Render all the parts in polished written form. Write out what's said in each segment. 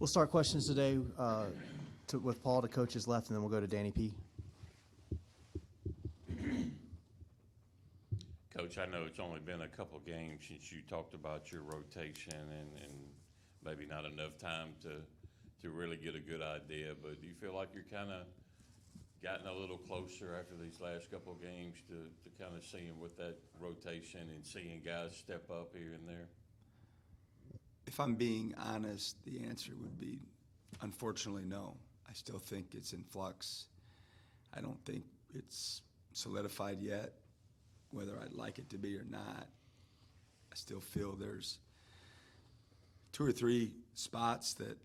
We'll start questions today with Paul to coach's left, and then we'll go to Danny P. Coach, I know it's only been a couple of games since you talked about your rotation and maybe not enough time to really get a good idea, but do you feel like you're kind of gotten a little closer after these last couple of games to kind of seeing with that rotation and seeing guys step up here and there? If I'm being honest, the answer would be, unfortunately, no. I still think it's in flux. I don't think it's solidified yet, whether I'd like it to be or not. I still feel there's 2 or 3 spots that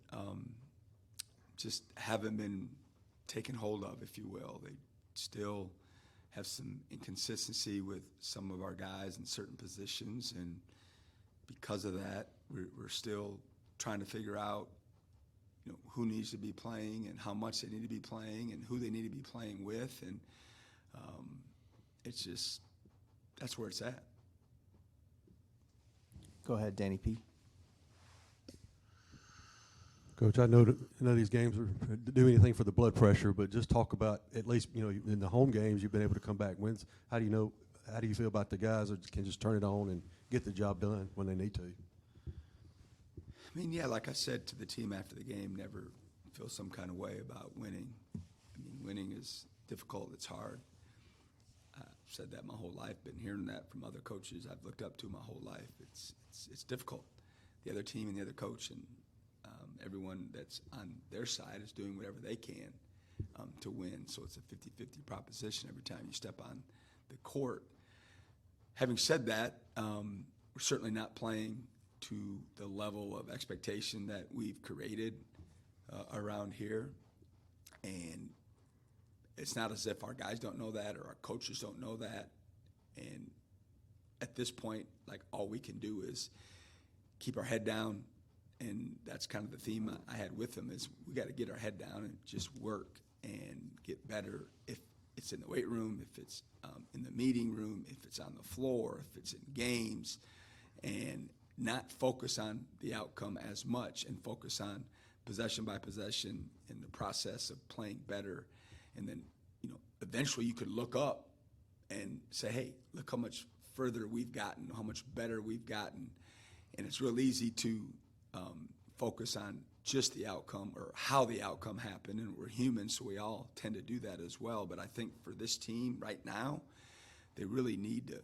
just haven't been taken hold of, if you will. They still have some inconsistency with some of our guys in certain positions, and because of that, we're still trying to figure out, who needs to be playing and how much they need to be playing and who they need to be playing with, and it's just, that's where it's at. Go ahead, Danny P. Coach, I know these games do anything for the blood pressure, but just talk about, at least, in the home games, you've been able to come back wins. How do you feel about the guys that can just turn it on and get the job done when they need to? I mean, yeah, like I said to the team after the game, never feel some kind of way about winning. I mean, winning is difficult, it's hard. I've said that my whole life, been hearing that from other coaches I've looked up to my whole life. It's difficult. The other team and the other coach and everyone that's on their side is doing whatever they can to win. So it's a 50-50 proposition every time you step on the court. Having said that, we're certainly not playing to the level of expectation that we've created around here. And it's not as if our guys don't know that or our coaches don't know that. And at this point, like, all we can do is keep our head down. And that's kind of the theme I had with them, is we got to get our head down and just work and get better. If it's in the weight room, if it's in the meeting room, if it's on the floor, if it's in games, and not focus on the outcome as much and focus on possession by possession in the process of playing better. And then, eventually you could look up and say, hey, look how much further we've gotten, how much better we've gotten. And it's real easy to focus on just the outcome or how the outcome happened, and we're human, so we all tend to do that as well. But I think for this team right now, they really need to,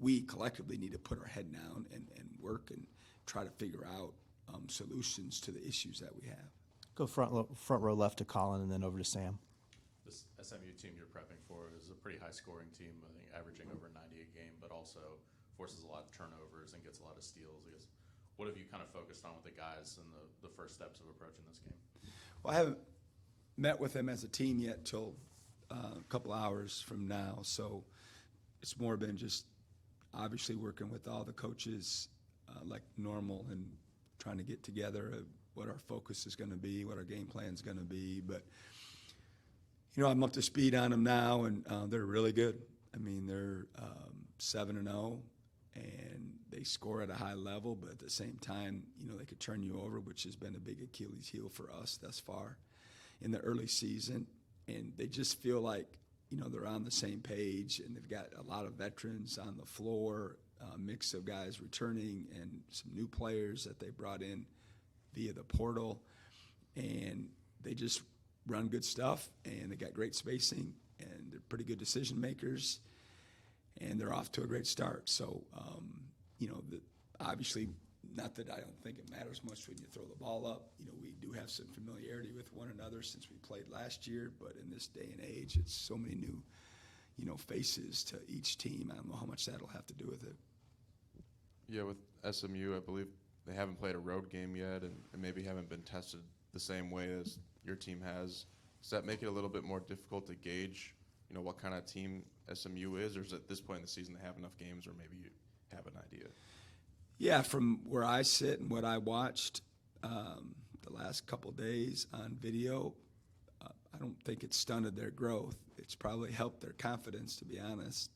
we collectively need to put our head down and work and try to figure out solutions to the issues that we have. Go front row left to Colin, and then over to Sam. This SMU team you're prepping for is a pretty high-scoring team, I think averaging over 90 a game, but also forces a lot of turnovers and gets a lot of steals. I guess, what have you kind of focused on with the guys in the first steps of approaching this game? Well, I haven't met with them as a team yet till a couple hours from now, so it's more been just obviously working with all the coaches like normal and trying to get together what our focus is going to be, what our game plan is going to be. But, I'm up to speed on them now, and they're really good. I mean, they're 7-0, and they score at a high level, but at the same time, they could turn you over, which has been a big Achilles heel for us thus far in the early season. And they just feel like, they're on the same page, and they've got a lot of veterans on the floor, a mix of guys returning and some new players that they brought in via the portal. And they just run good stuff, and they got great spacing, and they're pretty good decision makers, and they're off to a great start. So, obviously, not that I don't think it matters much when you throw the ball up. We do have some familiarity with one another since we played last year, but in this day and age, it's so many new, faces to each team. I don't know how much that'll have to do with it. Yeah, with SMU, I believe they haven't played a road game yet and maybe haven't been tested the same way as your team has. Does that make it a little bit more difficult to gauge, what kind of team SMU is, or is it at this point in the season they have enough games, or maybe you have an idea? Yeah, from where I sit and what I watched the last couple days on video, I don't think it's stunted their growth. It's probably helped their confidence, to be honest.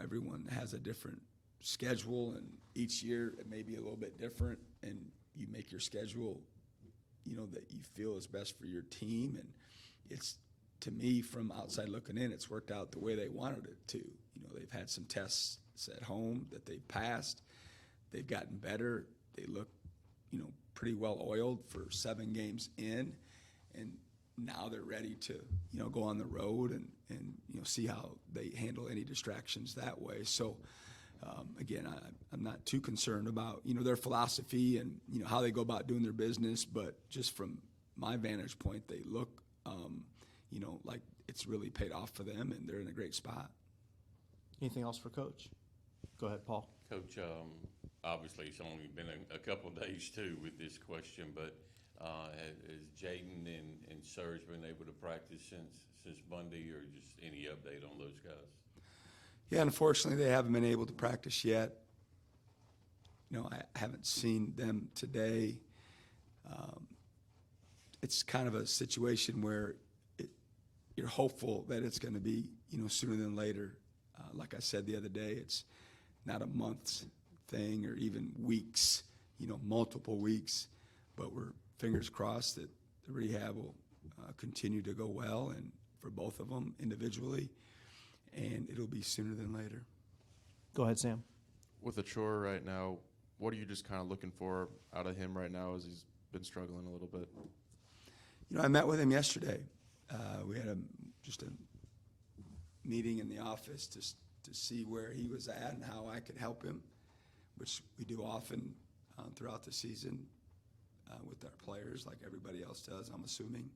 Everyone has a different schedule, and each year it may be a little bit different, and you make your schedule, that you feel is best for your team. And it's, to me, from outside looking in, it's worked out the way they wanted it to. They've had some tests at home that they've passed. They've gotten better. They look, pretty well oiled for 7 games in, and now they're ready to, go on the road and see how they handle any distractions that way. So, again, I'm not too concerned about, their philosophy and, how they go about doing their business, but just from my vantage point, they look, like it's really paid off for them, and they're in a great spot. Anything else for Coach? Go ahead, Paul. Coach, obviously it's only been a couple of days too with this question, but has Jaden and Serge been able to practice since Monday, or just any update on those guys? Yeah, unfortunately, they haven't been able to practice yet. I haven't seen them today. It's kind of a situation where you're hopeful that it's going to be, sooner than later. Like I said the other day, it's not a month's thing or even weeks, multiple weeks. But we're fingers crossed that the rehab will continue to go well, and for both of them individually, and it'll be sooner than later. Go ahead, Sam. With Achor right now, what are you just kind of looking for out of him right now as he's been struggling a little bit? I met with him yesterday. We had just a meeting in the office to see where he was at and how I could help him, which we do often throughout the season with our players, like everybody else does, I'm assuming.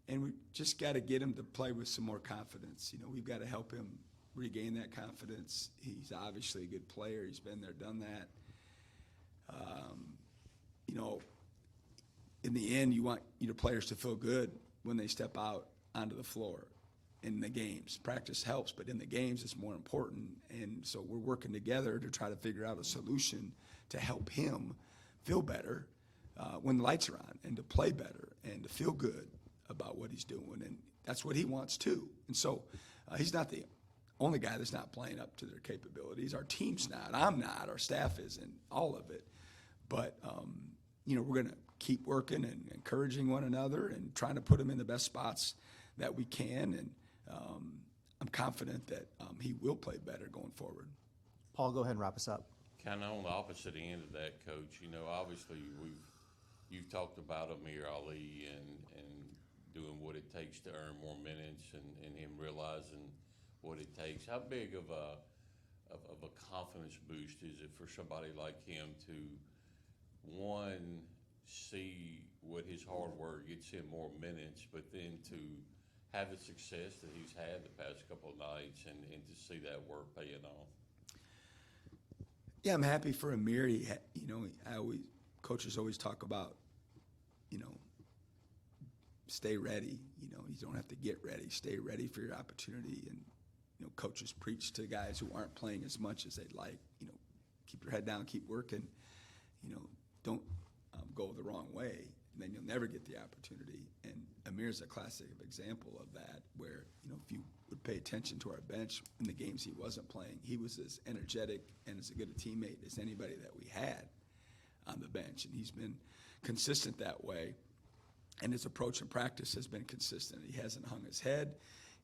And we just got to get him to play with some more confidence. We've got to help him regain that confidence. He's obviously a good player. He's been there, done that. In the end, you want your players to feel good when they step out onto the floor in the games. Practice helps, but in the games, it's more important. And so we're working together to try to figure out a solution to help him feel better when the lights are on, and to play better and to feel good about what he's doing. And that's what he wants too. And so he's not the only guy that's not playing up to their capabilities. Our team's not. I'm not. Our staff isn't. All of it. But, we're going to keep working and encouraging one another and trying to put him in the best spots that we can. And I'm confident that he will play better going forward. Paul, go ahead and wrap us up. Kind of on the opposite end of that, Coach, obviously you've talked about Amir Ali and doing what it takes to earn more minutes, and him realizing what it takes. How big of a confidence boost is it for somebody like him to, one, see what his hard work gets him more minutes, but then to have the success that he's had the past couple of nights and to see that work paying off? Yeah, I'm happy for Amir. Coaches always talk about, stay ready. You don't have to get ready. Stay ready for your opportunity. And, coaches preach to guys who aren't playing as much as they'd like, keep your head down, keep working, don't go the wrong way, and then you'll never get the opportunity. And Amir's a classic example of that, where, if you would pay attention to our bench in the games he wasn't playing, he was as energetic and as good a teammate as anybody that we had on the bench. And he's been consistent that way. And his approach in practice has been consistent. He hasn't hung his head.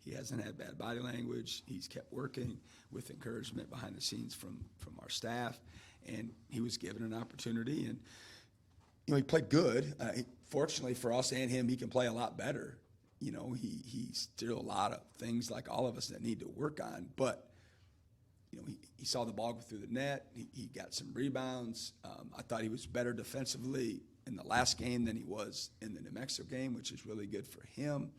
He hasn't had bad body language. He's kept working with encouragement behind the scenes from our staff. And he was given an opportunity. And, he played good. Fortunately for us and him, he can play a lot better. He's still a lot of things like all of us that need to work on. But, he saw the ball go through the net. He got some rebounds. I thought he was better defensively in the last game than he was in the New Mexico game, which is really good for him.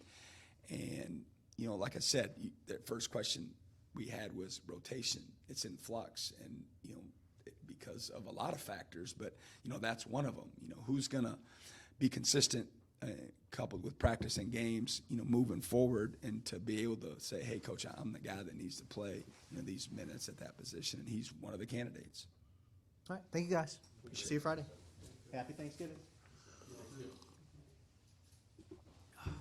And, like I said, the first question we had was rotation. It's in flux, and, because of a lot of factors, but, that's one of them. Who's going to be consistent coupled with practice and games, moving forward, and to be able to say, hey, Coach, I'm the guy that needs to play, these minutes at that position, and he's one of the candidates. All right. Thank you, guys. See you Friday. Happy Thanksgiving.